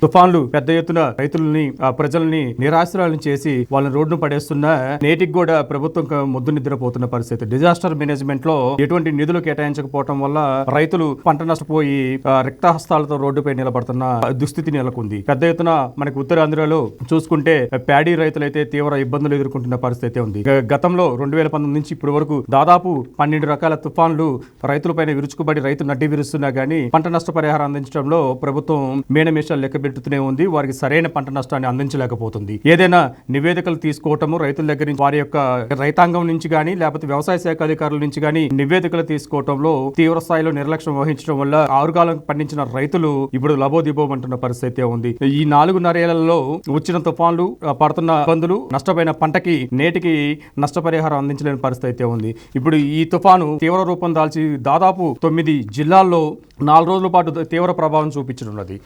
తుఫాన్లు పెద్ద ఎత్తున రైతుల్ని ప్రజల్ని నిరాశ్రయాలను చేసి వాళ్ళని రోడ్డును పడేస్తున్న నేటికి కూడా ప్రభుత్వం ముద్దు నిద్రపోతున్న పరిస్థితి. డిజాస్టర్ మేనేజ్మెంట్ లో ఎటువంటి నిధులు కేటాయించకపోవడం వల్ల రైతులు పంట నష్టపోయి రిక్తహస్తాలతో రోడ్డుపై నిలబడుతున్న దుస్థితి నెలకొంది. పెద్ద ఎత్తున మనకి ఉత్తరాంధ్రలో చూసుకుంటే ప్యాడీ రైతులైతే తీవ్ర ఇబ్బందులు ఎదుర్కొంటున్న పరిస్థితి ఉంది. గతంలో 2019 నుంచి ఇప్పటి వరకు దాదాపు 12 రకాల తుఫాన్లు రైతులపైన విరుచుకుబడి రైతు నడ్డి విరుస్తున్నా గానీ పంట నష్టపరిహారం అందించడంలో ప్రభుత్వం మేనమేషాలు లెక్క పెట్టుతూనే ఉంది. వారికి సరైన పంట నష్టాన్ని అందించలేకపోతుంది. ఏదైనా నివేదికలు తీసుకోవటము రైతుల దగ్గర నుంచి, వారి యొక్క రైతాంగం నుంచి గానీ లేకపోతే వ్యవసాయ శాఖ అధికారుల నుంచి గానీ నివేదికలు తీసుకోవటంలో తీవ్ర స్థాయిలో నిర్లక్ష్యం వహించడం వల్ల ఆరుగాలం పండించిన రైతులు ఇప్పుడు లబోదిబోమంటున్న పరిస్థితి ఉంది. ఈ 4.5 ఏళ్లలో వచ్చిన తుఫాన్లు, పడుతున్న ఇబ్బందులు, నష్టపోయిన పంటకి నేటికి నష్టపరిహారం అందించలేని పరిస్థితి ఉంది. ఇప్పుడు ఈ తుఫాను తీవ్ర రూపం దాల్చి దాదాపు 9 జిల్లాల్లో 4 రోజుల పాటు తీవ్ర ప్రభావం చూపించనున్నది.